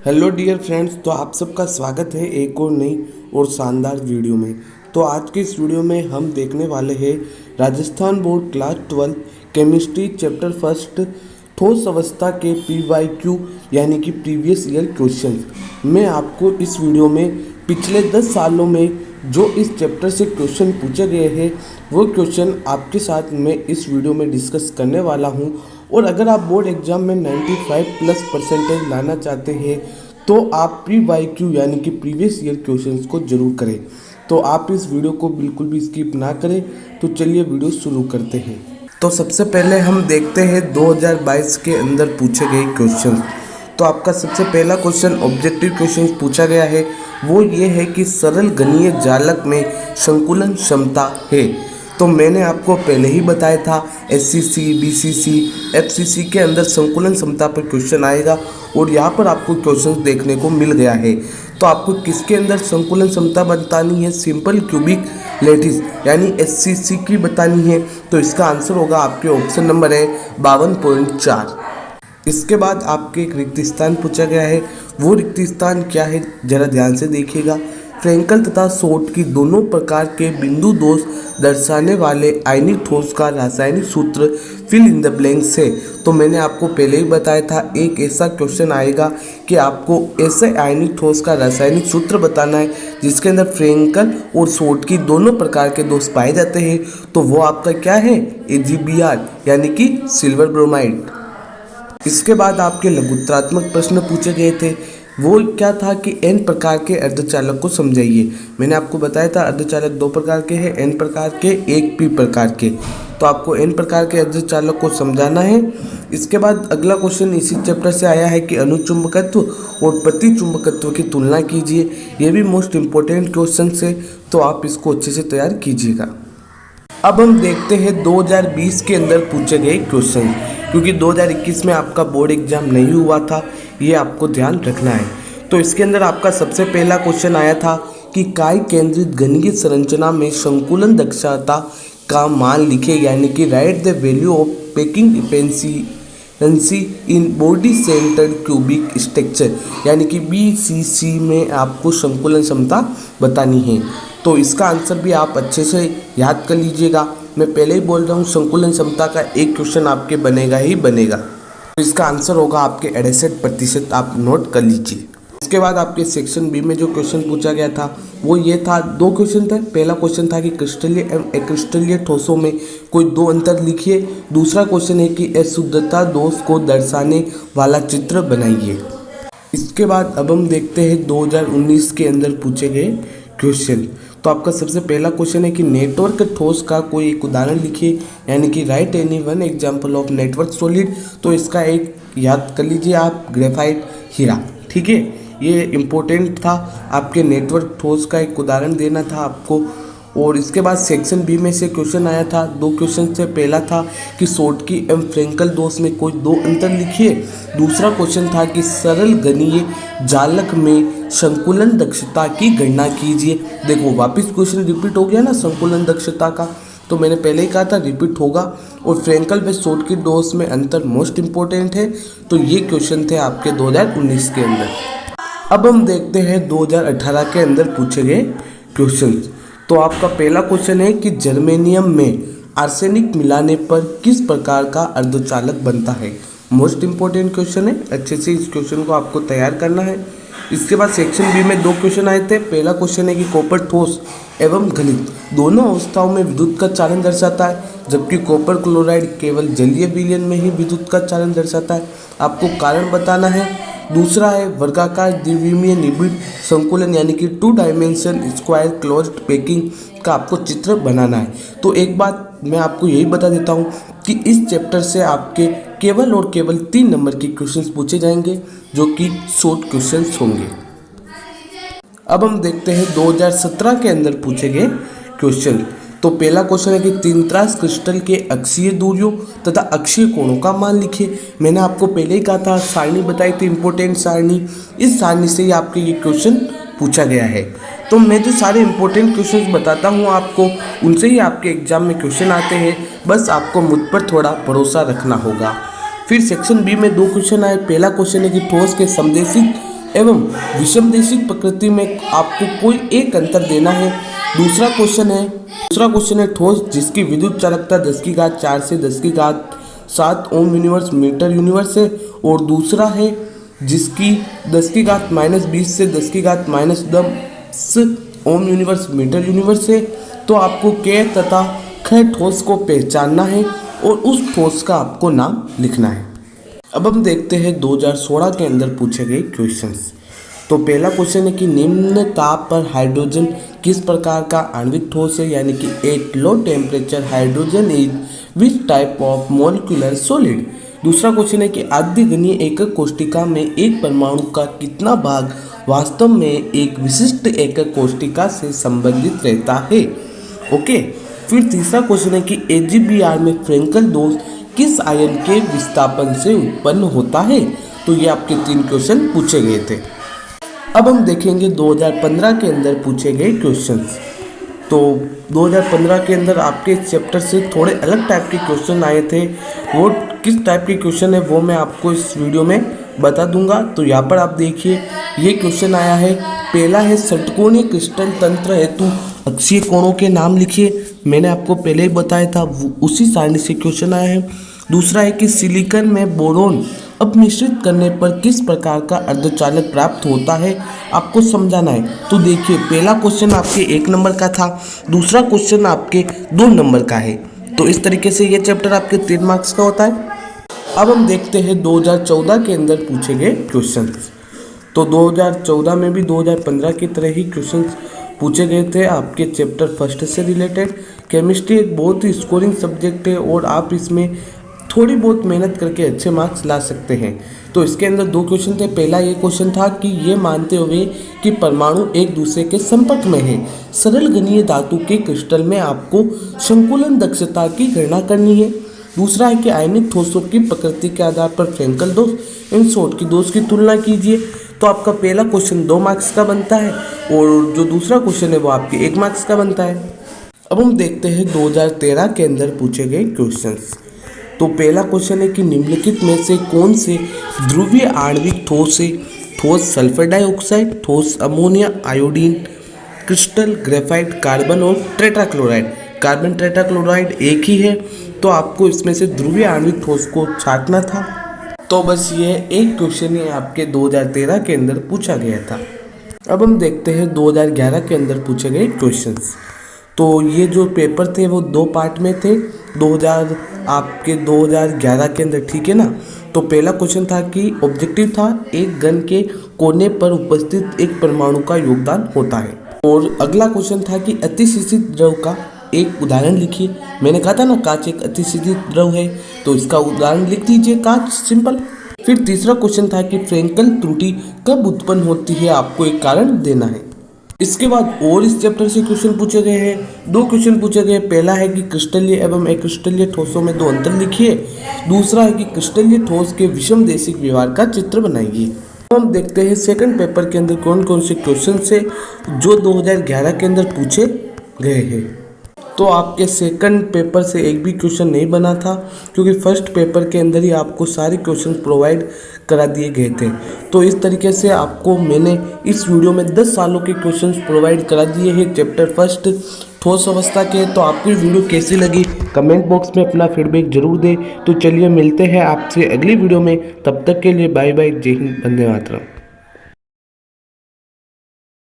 Hello dear friends, तो आप सबका स्वागत है एक और नई और शानदार वीडियो में। तो आज के इस वीडियो में हम देखने वाले हैं Rajasthan board class 12 chemistry chapter first ठोस अवस्था के PYQ यानी कि प्रीवियस ईयर क्वेश्चंस। मैं आपको इस वीडियो में पिछले 10 सालों में जो इस चैप्टर से क्वेश्चन पूछे गए हैं वो क्वेश्चन आपके साथ मैं इस वीडियो में डिस्कस करने वाला हूं। और अगर आप बोर्ड एग्जाम में 95+ % लाना चाहते हैं तो आप PYQ यानी कि प्रीवियस ईयर क्वेश्चंस को जरूर करें। तो आप इस वीडियो को बिल्कुल भी स्किप ना करें। तो चलिए वीडियो शुरू करते हैं। तो सबसे पहले हम देखते हैं 2022 के अंदर पूछे गए क्वेश्चन। तो आपका सबसे पहला क्वेश्चन ऑब्जेक्टिव क्वेश्चन पूछा गया है, वो ये है कि सरल गणीय जालक में संकुलन क्षमता है। तो मैंने आपको पहले ही बताया था SCC, BCC, FCC के अंदर संकुलन क्षमता पर क्वेश्चन आएगा और यहाँ पर आपको क्वेश्चन देखने को मिल गया है। तो आपको किसके अंदर संकुलन क्षमता बतानी है? सिंपल क्यूबिक लैटिस यानी SCC की बतानी है। तो इसका आंसर होगा आपके ऑप्शन नंबर है 52.4। इसके बाद आपके एक रिक्त स्थान पूछा गया है, वो रिक्त स्थान क्या है जरा ध्यान से देखिएगा। फ्रैंकल तथा शॉर्ट की दोनों प्रकार के बिंदु दोष दर्शाने वाले आयनिक ठोस का रासायनिक सूत्र फिल इन द ब्लैंक्स है। तो मैंने आपको पहले ही बताया था एक ऐसा क्वेश्चन आएगा कि आपको ऐसे आयनिक ठोस का रासायनिक सूत्र बताना है जिसके अंदर फ्रैंकल और शॉर्ट की दोनों प्रकार के दोष पाए जाते हैं। तो वो आपका क्या है? AgBr यानी कि सिल्वर ब्रोमाइड। इसके बाद आपके लघुत्तरात्मक प्रश्न पूछे गए थे, वो क्या था कि N प्रकार के अर्धचालक को समझाइए। मैंने आपको बताया था अर्धचालक 2 प्रकार के हैं, N प्रकार के, एक P प्रकार के। तो आपको N प्रकार के अर्धचालक को समझाना है। इसके बाद अगला क्वेश्चन इसी चैप्टर से आया है कि अनुचुंबकत्व और प्रतिचुंबकत्व की तुलना कीजिए। ये भी मोस्ट इम्पोर्टेंट क्वेश्चन है, तो आप इसको अच्छे से तैयार कीजिएगा। अब हम देखते हैं 2020 के अंदर पूछे गए क्वेश्चन, क्योंकि 2021 में आपका बोर्ड एग्जाम नहीं हुआ था, ये आपको ध्यान रखना है। तो इसके अंदर आपका सबसे पहला क्वेश्चन आया था कि काय केंद्रित गणितीय संरचना में संकुलन दक्षता का मान लिखे, यानी कि right the value of packing efficiency in body centred cubic structure, यानी कि BCC में आपको संकुलन क्षमता बतानी है। तो इसका आंसर भी आप अच्छे से याद कर लीजिएगा। मैं पहले ही बोल रहा हूँ संकुलन क्षमता का एक क्वेश्चन आपके बनेगा ही बनेगा। तो इसका आंसर होगा आपके 68%, आप नोट कर लीजिए। इसके बाद आपके सेक्शन बी में जो क्वेश्चन पूछा गया था वो ये था, 2 क्वेश्चन थे। पहला क्वेश्चन था कि क्रिस्टलीय एवं अक्रिस्टलीय ठोसों में कोई 2 अंतर लिखिए। दूसरा क्वेश्चन है कि अशुद्धता दोष को दर्शाने वाला चित्र बनाइए। इसके बाद अब हम देखते हैं 2019 के अंदर पूछे गए क्वेश्चन। तो आपका सबसे पहला क्वेश्चन है कि नेटवर्क ठोस का कोई एक उदाहरण लिखिए, यानी कि right any one example of network solid. तो इसका एक याद कर लीजिए आप, ग्रेफाइट हीरा। ठीक है, ये इम्पोर्टेंट था, आपके नेटवर्क ठोस का एक उदाहरण देना था आपको। और इसके बाद सेक्शन बी में से क्वेश्चन आया था, 2 क्वेश्चन से पहला था कि शॉर्टकी एवं फ्रैंकल दोष में कोई 2 अंतर लिखिए। दूसरा क्वेश्चन था कि सरल गणीय जालक में संकुलन दक्षता की गणना कीजिए। देखो वापस क्वेश्चन रिपीट हो गया ना संकुलन दक्षता का, तो मैंने पहले ही कहा था रिपीट होगा। और फ्रैंकल व शॉर्टकी दोष में अंतर मोस्ट इम्पोर्टेंट है। तो ये क्वेश्चन थे आपके 2019 के अंदर। अब हम देखते हैं 2018 के अंदर पूछे गए क्वेश्चन। तो आपका पहला क्वेश्चन है कि जर्मेनियम में आर्सेनिक मिलाने पर किस प्रकार का अर्धचालक बनता है। मोस्ट इम्पोर्टेंट क्वेश्चन है, अच्छे से इस क्वेश्चन को आपको तैयार करना है। इसके बाद सेक्शन बी में 2 क्वेश्चन आए थे। पहला क्वेश्चन है कि कॉपर ठोस एवं घनित दोनों अवस्थाओं में विद्युत का चालन दर्शाता है, जबकि कॉपर क्लोराइड केवल जलीय विलयन में ही विद्युत का चालन दर्शाता है। आपको कारण बताना है। दूसरा है वर्गाकार द्विविमीय निबिड़ संकुलन, यानी कि 2 डायमेंशन स्क्वायर क्लोज्ड पैकिंग का आपको चित्र बनाना है। तो एक बात मैं आपको यही बता देता हूँ कि इस चैप्टर से आपके केवल और केवल 3 नंबर के क्वेश्चंस पूछे जाएंगे, जो कि शॉर्ट क्वेश्चंस होंगे। अब हम देखते हैं 2017 के अंदर पूछे गए क्वेश्चन। तो पहला क्वेश्चन है कि 3 त्रास क्रिस्टल के अक्षीय दूरियों तथा अक्षीय कोणों का मान लिखिए। मैंने आपको पहले ही कहा था, सारणी बताई थी, इंपॉर्टेंट सारणी। इस सारणी से ही आपके ये क्वेश्चन पूछा गया है। तो मैं जो सारे इंपॉर्टेंट क्वेश्चंस बताता हूँ आपको, उनसे ही आपके एग्जाम में क्वेश्चन आते हैं। बस आपको मुझ पर थोड़ा भरोसा रखना होगा। फिर सेक्शन बी में 2 क्वेश्चन आए। पहला क्वेश्चन है कि ठोस के समदेशिक एवं विषमदेशिक प्रकृति में आपको कोई एक अंतर देना है। दूसरा क्वेश्चन है ठोस जिसकी विद्युत चालकता 10⁴ से 10⁻7 ओम यूनिवर्स मीटर यूनिवर्स है, और दूसरा है जिसकी 10⁻−20 से 10⁻−10 ओम यूनिवर्स मीटर यूनिवर्स है। तो आपको के तथा ख ठोस को पहचानना है और उस ठोस का आपको नाम लिखना है। अब हम देखते हैं 2016 के अंदर पूछे गए क्वेश्चंस। तो पहला क्वेश्चन है कि निम्न ताप पर हाइड्रोजन किस प्रकार का आणविक ठोस है, यानी कि at low temperature hydrogen is which type of molecular solid. दूसरा क्वेश्चन है कि आद्यगणीय एकक कोष्टिका में एक परमाणु का कितना भाग वास्तव में एक विशिष्ट एकक कोष्टिका से संबंधित रहता है। ओके। फिर तीसरा क्वेश्चन है कि AgBr में फ्रेंकल दोष किस आयन के विस्थापन से उत्पन्न होता है। तो ये आपके 3 क्वेश्चन पूछे गए थे। अब हम देखेंगे 2015 के अंदर पूछे गए क्वेश्चंस। तो 2015 के अंदर आपके चैप्टर से थोड़े अलग टाइप के क्वेश्चन आए थे। वो किस टाइप के क्वेश्चन है वो मैं आपको इस वीडियो में बता दूंगा। तो यहाँ पर आप देखिए ये क्वेश्चन आया है। पहला है षटकोणीय क्रिस्टल तंत्र हेतु अक्षीय कोणों के नाम लिखिए। मैंने आपको पहले ही बताया था, उसी सारणी से क्वेश्चन आया है। दूसरा है कि सिलिकॉन में बोरोन अपमिश्रित करने पर किस प्रकार का अर्धचालक प्राप्त होता है, आपको समझाना है। तो देखिए पहला क्वेश्चन आपके 1 नंबर का था, दूसरा क्वेश्चन आपके 2 नंबर का है। तो इस तरीके से ये चैप्टर आपके 3 मार्क्स का होता है। अब हम देखते हैं 2014 के अंदर पूछे गए क्वेश्चंस। तो 2014 में भी 2015 की तरह ही क्वेश्चंस पूछे गए थे आपके चैप्टर फर्स्ट से रिलेटेड। केमिस्ट्री एक बहुत ही स्कोरिंग सब्जेक्ट है और आप इसमें थोड़ी बहुत मेहनत करके अच्छे मार्क्स ला सकते हैं। तो इसके अंदर 2 क्वेश्चन थे। पहला ये क्वेश्चन था कि ये मानते हुए कि परमाणु एक दूसरे के संपर्क में है, सरल घनीय धातु के क्रिस्टल में आपको संकुलन दक्षता की गणना करनी है। दूसरा है कि आयनिक ठोसों की प्रकृति के आधार पर फ्रेंकल दोष एवं शॉटकी दोष की तुलना कीजिए। तो आपका पहला क्वेश्चन 2 मार्क्स का बनता है और जो दूसरा क्वेश्चन है वो आपके 1 मार्क्स का बनता है। अब हम देखते हैं 2013 के अंदर पूछे गए क्वेश्चंस। तो पहला क्वेश्चन है कि निम्नलिखित में से कौन से ध्रुवीय आणविक ठोस है। ठोस सल्फर डाइऑक्साइड, ठोस ammonia, iodine, crystal, graphite, carbon और टेट्राक्लोराइड। कार्बन टेट्राक्लोराइड एक ही है, तो आपको इसमें से ध्रुवीय आणविक ठोस को छांटना था। तो बस ये एक क्वेश्चन ही आपके 2013 के अंदर पूछा गया था। अब हम देखते हैं 2011 के अंदर पूछे गए क्वेश्चंस। तो ये जो पेपर थे वो 2 पार्ट में थे। 2011 के अंदर, ठीक है ना। तो पहला क्वेश्चन था कि ऑब्जेक्टिव था एक घन के कोने पर उपस्थित एक परमाणु का योगदान होता है, और अगला क्वेश्चन था कि अतिशीषित द्रव का एक उदाहरण लिखिए। मैंने कहा था ना कांच एक अतिशीषित द्रव है, तो इसका उदाहरण लिख दीजिए कांच, सिंपल। फिर तीसरा क्वेश्चन था कि फ्रेंकल त्रुटि कब उत्पन्न होती है, आपको एक कारण देना है। इसके बाद और इस चैप्टर से क्वेश्चन पूछे गए हैं। 2 क्वेश्चन पूछे गए। पहला है कि क्रिस्टलीय एवं अक्रिस्टलीय ठोसों में 2 अंतर लिखिए। दूसरा है कि क्रिस्टलीय ठोस के विषमदेशिक व्यवहार का चित्र बनाइए। हम देखते हैं सेकंड पेपर के अंदर कौन कौन से क्वेश्चन है जो 2011 के अंदर पूछे गए हैं। तो आपके सेकंड पेपर से एक भी क्वेश्चन नहीं बना था, क्योंकि फर्स्ट पेपर के अंदर ही आपको सारे क्वेश्चन प्रोवाइड करा दिए गए थे। तो इस तरीके से आपको मैंने इस वीडियो में 10 सालों के क्वेश्चंस प्रोवाइड करा दिए हैं चैप्टर फर्स्ट ठोस अवस्था के। तो आपको ये वीडियो कैसी लगी कमेंट बॉक्स में अपना फीडबैक जरूर दें। तो चलिए मिलते हैं आपसे अगली वीडियो में, तब तक के लिए बाय बाय, जय हिंद, वंदे मातरम।